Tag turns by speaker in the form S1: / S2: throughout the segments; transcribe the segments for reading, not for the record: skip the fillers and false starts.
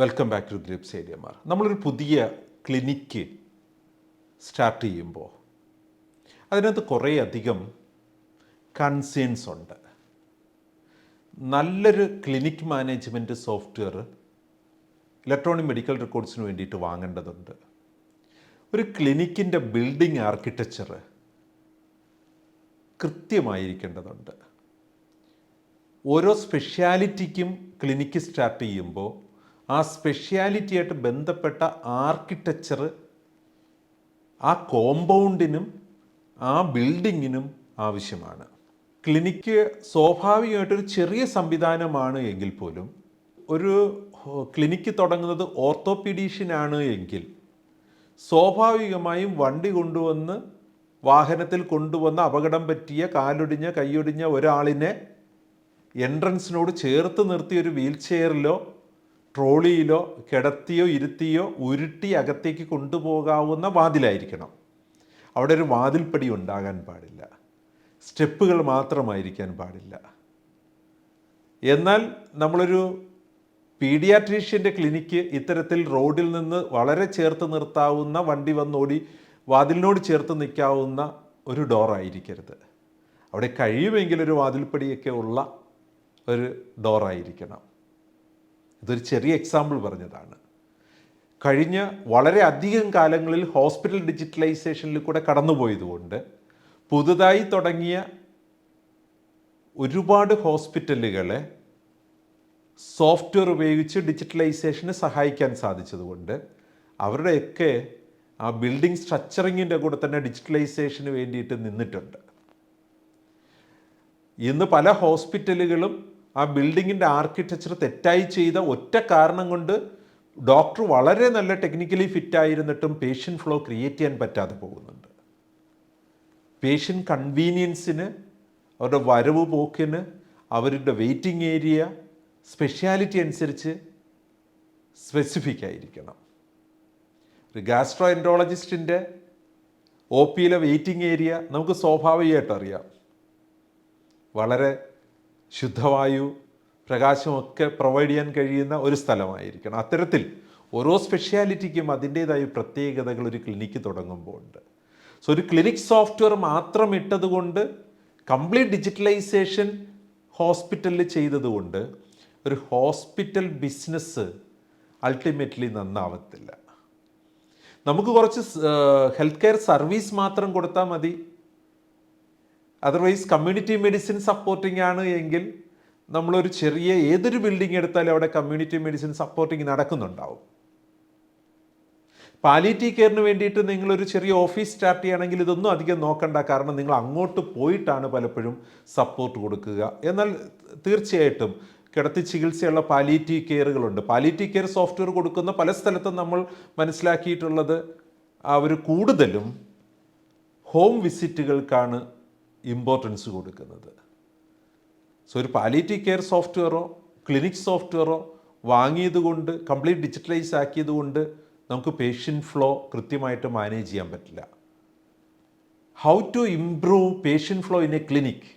S1: Welcome back to Grips ഏരിയമാർ. നമ്മളൊരു പുതിയ ക്ലിനിക്ക് സ്റ്റാർട്ട് ചെയ്യുമ്പോൾ അതിനകത്ത് കുറേ അധികം കൺസേൺസ് ഉണ്ട്. നല്ലൊരു clinic management software electronic medical റെക്കോർഡ്സിന് വേണ്ടിയിട്ട് വാങ്ങേണ്ടതുണ്ട്. ഒരു ക്ലിനിക്കിൻ്റെ ബിൽഡിംഗ് ആർക്കിടെക്ചർ കൃത്യമായിരിക്കേണ്ടതുണ്ട്. ഓരോ സ്പെഷ്യാലിറ്റിക്കും ക്ലിനിക്ക് സ്റ്റാർട്ട് ചെയ്യുമ്പോൾ ആ സ്പെഷ്യാലിറ്റിയായിട്ട് ബന്ധപ്പെട്ട ആർക്കിടെക്ചർ ആ കോമ്പൗണ്ടിനും ആ ബിൽഡിങ്ങിനും ആവശ്യമാണ്. ക്ലിനിക്ക് സ്വാഭാവികമായിട്ടൊരു ചെറിയ സംവിധാനമാണ് എങ്കിൽ പോലും ഒരു ക്ലിനിക്ക് തുടങ്ങുന്നത് ഓർത്തോപീഡീഷ്യനാണ് എങ്കിൽ സ്വാഭാവികമായും വണ്ടി കൊണ്ടുവന്ന് വാഹനത്തിൽ കൊണ്ടുവന്ന് അപകടം പറ്റിയ കാലൊടിഞ്ഞ കൈയൊടിഞ്ഞ ഒരാളിനെ എൻട്രൻസിനോട് ചേർത്ത് നിർത്തി ഒരു വീൽ ചെയറിലോ ട്രോളിയിലോ കിടത്തിയോ ഇരുത്തിയോ ഉരുട്ടി അകത്തേക്ക് കൊണ്ടുപോകാവുന്ന വാതിലായിരിക്കണം. അവിടെ ഒരു വാതിൽപ്പടി ഉണ്ടാകാൻ പാടില്ല, സ്റ്റെപ്പുകൾ മാത്രമായിരിക്കാൻ പാടില്ല. എന്നാൽ നമ്മളൊരു പീഡിയാട്രീഷ്യൻ്റെ ക്ലിനിക്ക് ഇത്തരത്തിൽ റോഡിൽ നിന്ന് വളരെ ചേർത്ത് നിർത്താവുന്ന, വണ്ടി വന്നോടി വാതിലിനോട് ചേർത്ത് നിൽക്കാവുന്ന ഒരു ഡോറായിരിക്കരുത്. അവിടെ കഴിയുമെങ്കിലൊരു വാതിൽപ്പടിയൊക്കെ ഉള്ള ഒരു ഡോറായിരിക്കണം. ഇതൊരു ചെറിയ എക്സാമ്പിൾ പറഞ്ഞതാണ്. കഴിഞ്ഞ വളരെ അധികം കാലങ്ങളിൽ ഹോസ്പിറ്റൽ ഡിജിറ്റലൈസേഷനിൽ കൂടെ കടന്നുപോയതുകൊണ്ട് പുതുതായി തുടങ്ങിയ ഒരുപാട് ഹോസ്പിറ്റലുകളെ സോഫ്റ്റ്വെയർ ഉപയോഗിച്ച് ഡിജിറ്റലൈസേഷന് സഹായിക്കാൻ സാധിച്ചതുകൊണ്ട് അവരുടെയൊക്കെ ആ ബിൽഡിംഗ് സ്ട്രക്ചറിങ്ങിൻ്റെ കൂടെ തന്നെ ഡിജിറ്റലൈസേഷന് വേണ്ടിയിട്ട് നിന്നിട്ടുണ്ട്. ഇന്ന് പല ഹോസ്പിറ്റലുകളും ആ ബിൽഡിങ്ങിൻ്റെ ആർക്കിടെക്ചർ തെറ്റായി ചെയ്ത ഒറ്റ കാരണം കൊണ്ട് ഡോക്ടർ വളരെ നല്ല ടെക്നിക്കലി ഫിറ്റായിരുന്നിട്ടും പേഷ്യൻ്റ് ഫ്ലോ ക്രിയേറ്റ് ചെയ്യാൻ പറ്റാതെ പോകുന്നുണ്ട്. പേഷ്യൻ്റ് കൺവീനിയൻസിന്, അവരുടെ വരവ് പോക്കിന്, അവരുടെ വെയിറ്റിംഗ് ഏരിയ സ്പെഷ്യാലിറ്റി അനുസരിച്ച് സ്പെസിഫിക് ആയിരിക്കണം. ഒരു ഗാസ്ട്രോ എൻട്രോളജിസ്റ്റിൻ്റെ ഒ പിയിലെ വെയിറ്റിംഗ് ഏരിയ നമുക്ക് സ്വാഭാവികമായിട്ട് അറിയാം. വളരെ ശുദ്ധവായു, പ്രകാശമൊക്കെ പ്രൊവൈഡ് ചെയ്യാൻ കഴിയുന്ന ഒരു സ്ഥലമായിരിക്കണം. അത്തരത്തിൽ ഓരോ സ്പെഷ്യാലിറ്റിക്കും അതിൻ്റേതായ പ്രത്യേകതകൾ ഒരു ക്ലിനിക്ക് തുടങ്ങുമ്പോൾ ഉണ്ട്. സോ ഒരു ക്ലിനിക് സോഫ്റ്റ്വെയർ മാത്രം ഇട്ടതുകൊണ്ട്, കംപ്ലീറ്റ് ഡിജിറ്റലൈസേഷൻ ഹോസ്പിറ്റലിൽ ചെയ്തതുകൊണ്ട് ഒരു ഹോസ്പിറ്റൽ ബിസിനസ് അൾട്ടിമേറ്റ്ലി നന്നാവത്തില്ല. നമുക്ക് കുറച്ച് ഹെൽത്ത് കെയർ സർവീസ് മാത്രം കൊടുത്താൽ മതി. അതർവൈസ് കമ്മ്യൂണിറ്റി മെഡിസിൻ സപ്പോർട്ടിംഗ് ആണ് എങ്കിൽ നമ്മളൊരു ചെറിയ ഏതൊരു ബിൽഡിംഗ് എടുത്താലും അവിടെ കമ്മ്യൂണിറ്റി മെഡിസിൻ സപ്പോർട്ടിംഗ് നടക്കുന്നുണ്ടാവും. പാലിയേറ്റീവ് കെയറിന് വേണ്ടിയിട്ട് നിങ്ങളൊരു ചെറിയ ഓഫീസ് സ്റ്റാർട്ട് ചെയ്യുകയാണെങ്കിൽ ഇതൊന്നും അധികം നോക്കണ്ട. കാരണം നിങ്ങൾ അങ്ങോട്ട് പോയിട്ടാണ് പലപ്പോഴും സപ്പോർട്ട് കൊടുക്കുക. എന്നാൽ തീർച്ചയായിട്ടും കിടത്തി ചികിത്സയുള്ള പാലിയേറ്റീവ് കെയറുകളുണ്ട്. പാലിയേറ്റീവ് കെയർ സോഫ്റ്റ്വെയർ കൊടുക്കുന്ന പല സ്ഥലത്തും നമ്മൾ മനസ്സിലാക്കിയിട്ടുള്ളത് അവർ കൂടുതലും ഹോം വിസിറ്റുകൾക്കാണ് ഇമ്പോർട്ടൻസ് കൊടുക്കുന്നത്. സോ ഒരു പാലിയേറ്റീവ് കെയർ സോഫ്റ്റ്വെയറോ ക്ലിനിക് സോഫ്റ്റ്വെയറോ വാങ്ങിയതുകൊണ്ട്, കംപ്ലീറ്റ് ഡിജിറ്റലൈസ് ആക്കിയതുകൊണ്ട് നമുക്ക് പേഷ്യൻ്റ് ഫ്ലോ കൃത്യമായിട്ട് മാനേജ് ചെയ്യാൻ പറ്റില്ല. How to improve patient flow in a clinic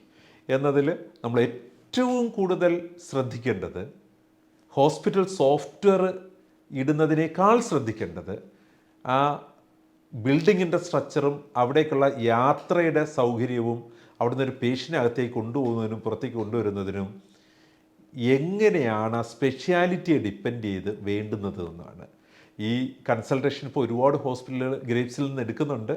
S1: എന്നതിൽ നമ്മൾ ഏറ്റവും കൂടുതൽ ശ്രദ്ധിക്കേണ്ടത്, ഹോസ്പിറ്റൽ സോഫ്റ്റ്വെയർ ഇടുന്നതിനേക്കാൾ ശ്രദ്ധിക്കേണ്ടത് ആ ബിൽഡിങ്ങിൻ്റെ സ്ട്രക്ചറും അവിടേക്കുള്ള യാത്രയുടെ സൗകര്യവും അവിടുന്ന് ഒരു പേഷ്യൻ്റ് അകത്തേക്ക് കൊണ്ടുപോകുന്നതിനും പുറത്തേക്ക് കൊണ്ടുവരുന്നതിനും എങ്ങനെയാണ് ആ സ്പെഷ്യാലിറ്റിയെ ഡിപ്പെൻഡ് ചെയ്ത് വേണ്ടുന്നത് എന്നാണ്. ഈ കൺസൾട്ടേഷൻ ഇപ്പോൾ ഒരുപാട് ഹോസ്പിറ്റലുകൾ ഗ്രേപ്സിൽ നിന്ന് എടുക്കുന്നുണ്ട്.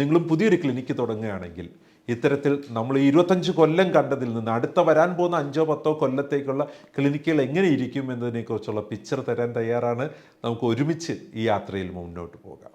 S1: നിങ്ങളും പുതിയൊരു ക്ലിനിക്ക് തുടങ്ങുകയാണെങ്കിൽ ഇത്തരത്തിൽ നമ്മൾ 25 കൊല്ലം കണ്ടതിൽ നിന്ന് അടുത്ത വരാൻ പോകുന്ന 5-10 കൊല്ലത്തേക്കുള്ള ക്ലിനിക്കുകൾ എങ്ങനെ ഇരിക്കും എന്നതിനെക്കുറിച്ചുള്ള പിക്ചർ തരാൻ തയ്യാറാണ്. നമുക്ക് ഒരുമിച്ച് ഈ യാത്രയിൽ മുന്നോട്ട് പോകാം.